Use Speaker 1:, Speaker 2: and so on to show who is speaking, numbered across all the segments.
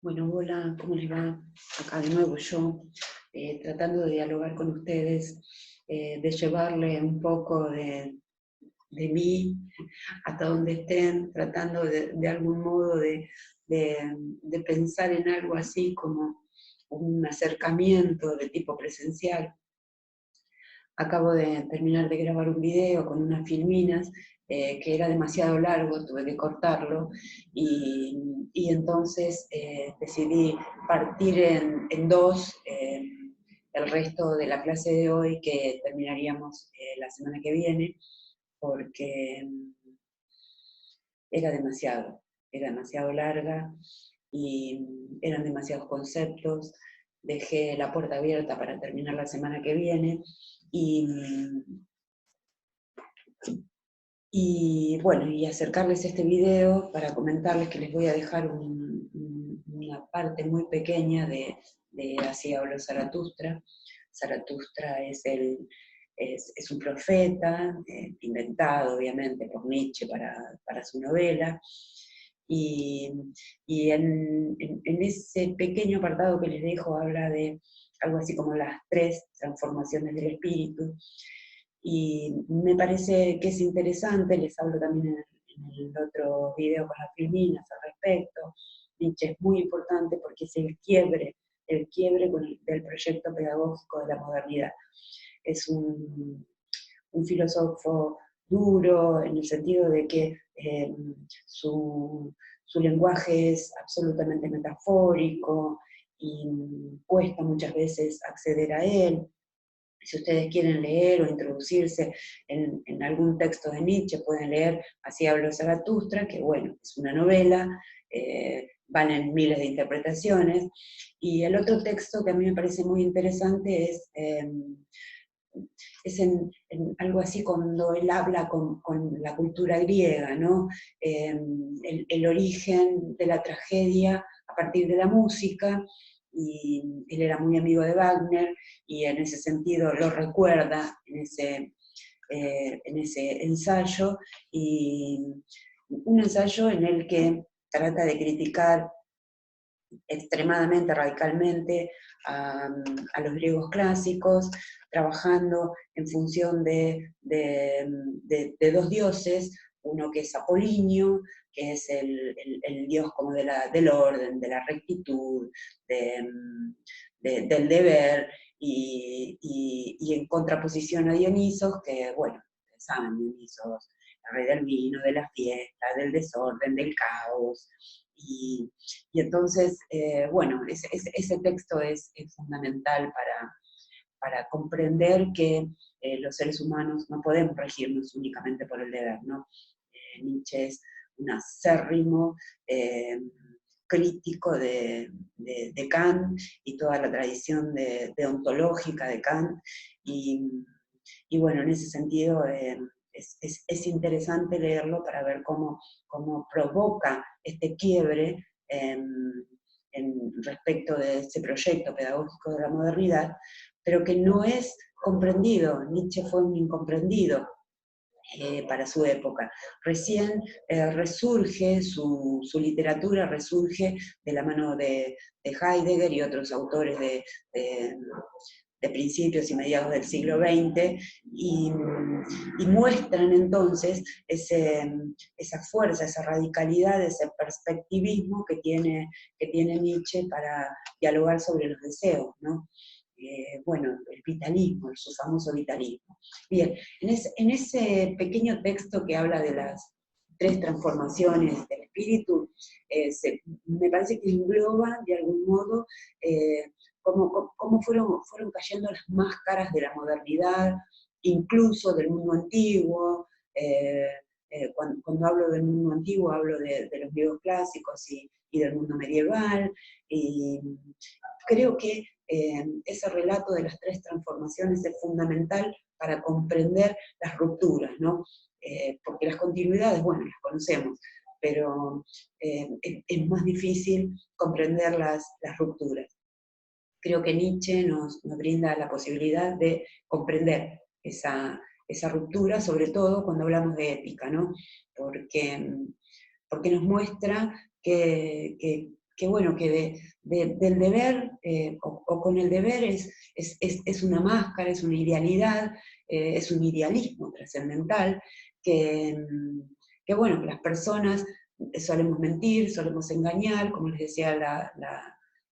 Speaker 1: Bueno, hola, ¿cómo les va? Acá de nuevo yo, tratando de dialogar con ustedes, de llevarle un poco de mí hasta donde estén, tratando de algún modo de pensar en algo así como un acercamiento de tipo presencial. Acabo de terminar de grabar un video con unas filminas que era demasiado largo, tuve que cortarlo y entonces decidí partir en dos el resto de la clase de hoy que terminaríamos la semana que viene porque era demasiado larga y eran demasiados conceptos. Dejé la puerta abierta para terminar la semana que viene y, y bueno, y acercarles este video para comentarles que les voy a dejar una parte muy pequeña de Así habló Zaratustra. Zaratustra es un profeta, inventado obviamente por Nietzsche para su novela, y, y en ese pequeño apartado que les dejo habla de algo así como las tres transformaciones del espíritu, y me parece que es interesante. Les hablo también en el otro video con las filminas al respecto. Nietzsche es muy importante porque es el quiebre del proyecto pedagógico de la modernidad. Es un filósofo duro en el sentido de que su lenguaje es absolutamente metafórico y cuesta muchas veces acceder a él. Si ustedes quieren leer o introducirse en algún texto de Nietzsche, pueden leer Así habló Zaratustra, que bueno, es una novela, van en miles de interpretaciones. Y el otro texto que a mí me parece muy interesante es en algo así cuando él habla con la cultura griega, ¿no? El origen de la tragedia a partir de la música, y él era muy amigo de Wagner, y en ese sentido lo recuerda en ese ensayo, y un ensayo en el que trata de criticar extremadamente radicalmente a los griegos clásicos, trabajando en función de dos dioses, uno que es Apolinio, que es el dios como del orden, de la rectitud, de, del deber, y en contraposición a Dionisos, que bueno, saben, Dionisos, el rey del vino, de la fiesta, del desorden, del caos, y entonces, bueno, ese texto es fundamental para comprender que los seres humanos no podemos regirnos únicamente por el deber, ¿no? Nietzsche es un acérrimo crítico de Kant y toda la tradición deontológica de Kant, y, y bueno, en ese sentido es interesante leerlo para ver cómo provoca este quiebre respecto de ese proyecto pedagógico de la modernidad, pero que no es comprendido. Nietzsche fue un incomprendido para su época. Recién resurge, su literatura resurge de la mano de Heidegger y otros autores de principios y mediados del siglo XX, y muestran entonces esa fuerza, esa radicalidad, ese perspectivismo que tiene Nietzsche para dialogar sobre los deseos, ¿no? Bueno, el vitalismo, su famoso vitalismo. Bien, en ese pequeño texto que habla de las tres transformaciones del espíritu, me parece que engloba de algún modo cómo fueron cayendo las máscaras de la modernidad, incluso del mundo antiguo. Cuando hablo del mundo antiguo hablo de los griegos clásicos y del mundo medieval, y creo que ese relato de las tres transformaciones es fundamental para comprender las rupturas, ¿no? Porque las continuidades, bueno, las conocemos, pero es más difícil comprender las rupturas. Creo que Nietzsche nos brinda la posibilidad de comprender esa ruptura, sobre todo cuando hablamos de ética, ¿no? Porque nos muestra que bueno, que del deber, o con el deber es una máscara, es una idealidad, es un idealismo trascendental, que bueno, que las personas solemos mentir, solemos engañar, como les decía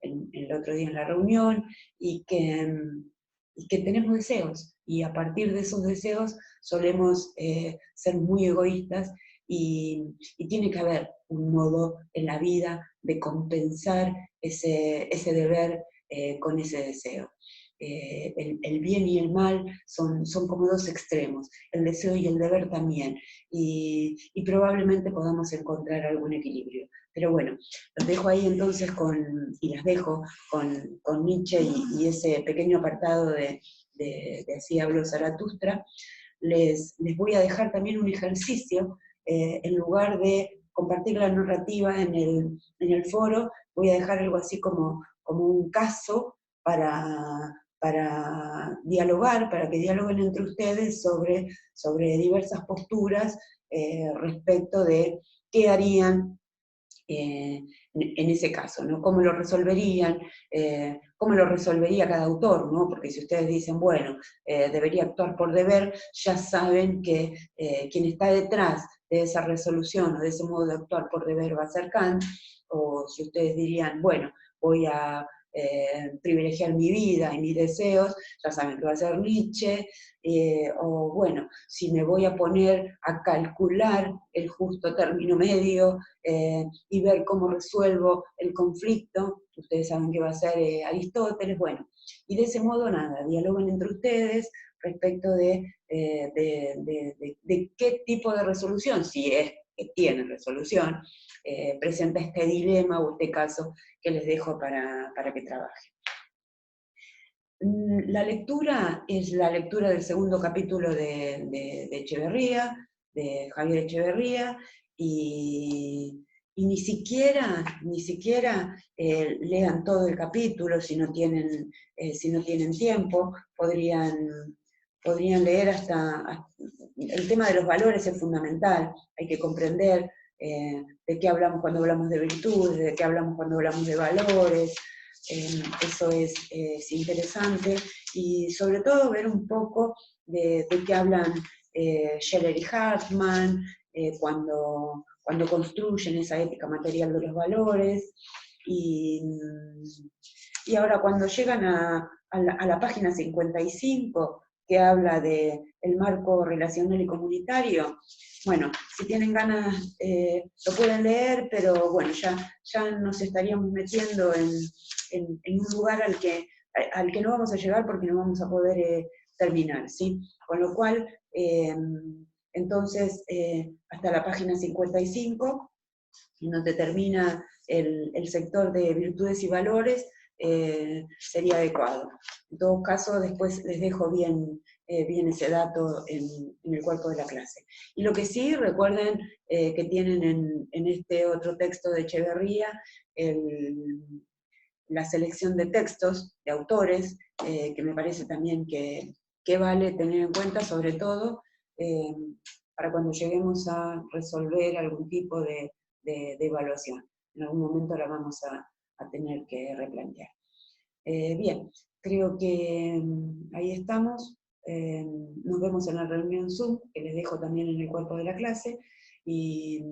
Speaker 1: el otro día en la reunión, y que tenemos deseos, y a partir de esos deseos solemos ser muy egoístas, y tiene que haber un modo en la vida de compensar ese deber con ese deseo. El bien y el mal son como dos extremos, el deseo y el deber también, y probablemente podamos encontrar algún equilibrio. Pero bueno, los dejo ahí entonces y las dejo con Nietzsche y ese pequeño apartado de Así habló Zaratustra. Les voy a dejar también un ejercicio, en lugar de compartir la narrativa en el foro, voy a dejar algo así como un caso para dialogar, para que dialoguen entre ustedes sobre diversas posturas respecto de qué harían en ese caso, ¿no? ¿Cómo lo resolverían? ¿Cómo lo resolvería cada autor? ¿No? Porque si ustedes dicen, bueno, debería actuar por deber, ya saben que quien está detrás de esa resolución o de ese modo de actuar por deber va a ser Kant, o si ustedes dirían, bueno, voy a privilegiar mi vida y mis deseos, ya saben que va a ser Nietzsche, o bueno, si me voy a poner a calcular el justo término medio, y ver cómo resuelvo el conflicto, ustedes saben que va a ser Aristóteles, bueno, y de ese modo nada, dialoguen entre ustedes respecto de qué tipo de resolución, si es que tiene resolución, presenta este dilema o este caso que les dejo para que trabajen. La lectura es la lectura del segundo capítulo de Echeverría, de Javier Echeverría, y ni siquiera lean todo el capítulo si no tienen tiempo, podrían leer hasta. El tema de los valores es fundamental, hay que comprender de qué hablamos cuando hablamos de virtudes, de qué hablamos cuando hablamos de valores. Eso es interesante, y sobre todo ver un poco de qué hablan Scheller y Hartmann cuando construyen esa ética material de los valores, y, y ahora cuando llegan a la página 55, que habla del marco relacional y comunitario, bueno, si tienen ganas lo pueden leer, pero bueno, ya nos estaríamos metiendo en un lugar al que no vamos a llegar porque no vamos a poder terminar, ¿sí? Con lo cual, entonces, hasta la página 55, en donde termina el sector de virtudes y valores, sería adecuado. En todo caso, después les dejo bien ese dato en el cuerpo de la clase. Y lo que sí, recuerden que tienen en este otro texto de Echeverría la selección de textos, de autores, que me parece también que vale tener en cuenta, sobre todo eh, para cuando lleguemos a resolver algún tipo de evaluación. En algún momento la vamos a tener que replantear. Bien, creo que ahí estamos. Nos vemos en la reunión Zoom, que les dejo también en el cuerpo de la clase, y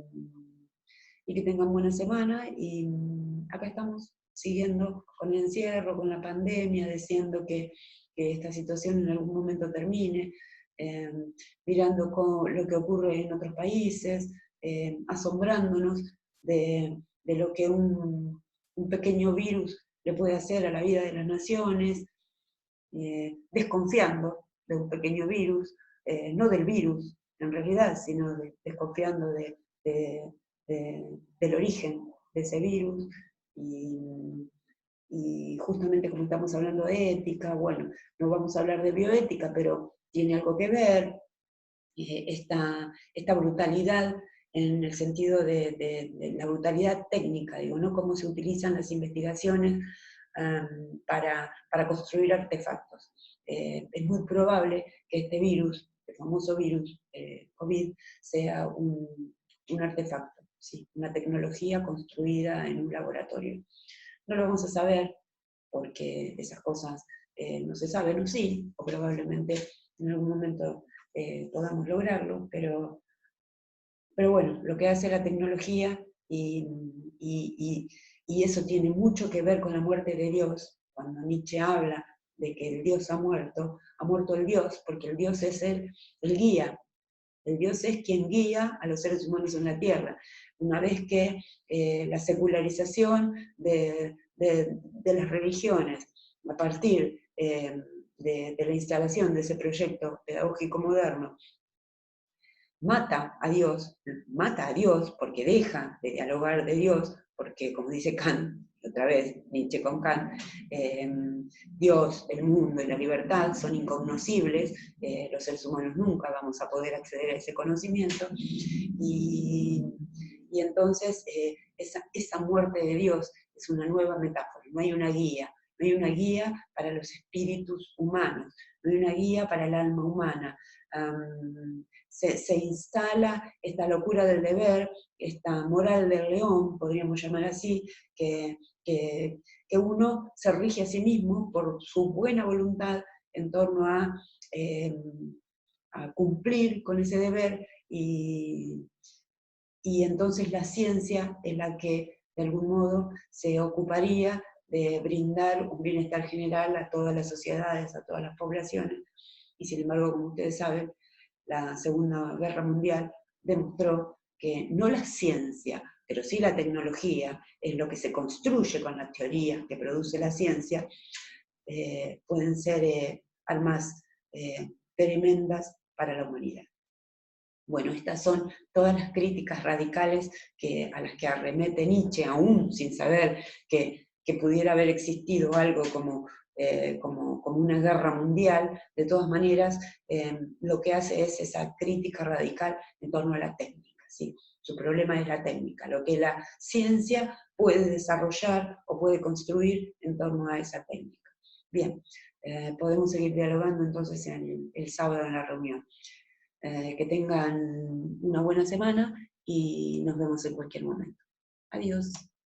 Speaker 1: que tengan buena semana, y acá estamos siguiendo con el encierro, con la pandemia, deseando que esta situación en algún momento termine, mirando lo que ocurre en otros países, asombrándonos de lo que un pequeño virus le puede hacer a la vida de las naciones, desconfiando de un pequeño virus, no del virus en realidad, sino desconfiando del origen de ese virus, y justamente como estamos hablando de ética, bueno, no vamos a hablar de bioética, pero tiene algo que ver, esta brutalidad en el sentido de la brutalidad técnica, digo, ¿no? Cómo se utilizan las investigaciones para construir artefactos. Es muy probable que este virus, el famoso virus COVID, sea un artefacto. ¿sí? Una tecnología construida en un laboratorio. No lo vamos a saber porque esas cosas no se saben, o sí, o probablemente en algún momento podamos lograrlo, pero bueno, lo que hace la tecnología, y eso tiene mucho que ver con la muerte de Dios, cuando Nietzsche habla de que el Dios ha muerto el Dios, porque el Dios es el guía, el Dios es quien guía a los seres humanos en la tierra. Una vez que la secularización de las religiones, a partir de la instalación de ese proyecto pedagógico moderno, mata a Dios porque deja de dialogar de Dios, porque como dice Kant, otra vez Nietzsche con Kant, Dios, el mundo y la libertad son incognoscibles, los seres humanos nunca vamos a poder acceder a ese conocimiento, y entonces esa muerte de Dios es una nueva metáfora, no hay una guía. No hay una guía para los espíritus humanos, no hay una guía para el alma humana. Se instala esta locura del deber, esta moral del león, podríamos llamar así, que uno se rige a sí mismo por su buena voluntad en torno a cumplir con ese deber, y entonces la ciencia es la que de algún modo se ocuparía de brindar un bienestar general a todas las sociedades, a todas las poblaciones, y sin embargo, como ustedes saben, la Segunda Guerra Mundial demostró que no la ciencia, pero sí la tecnología, es lo que se construye con las teorías que produce la ciencia, pueden ser armas tremendas para la humanidad. Bueno, estas son todas las críticas radicales a las que arremete Nietzsche, aún sin saber que pudiera haber existido algo como una guerra mundial. De todas maneras, lo que hace es esa crítica radical en torno a la técnica, ¿sí? Su problema es la técnica, lo que la ciencia puede desarrollar o puede construir en torno a esa técnica. Bien, podemos seguir dialogando entonces el sábado en la reunión. Que tengan una buena semana y nos vemos en cualquier momento. Adiós.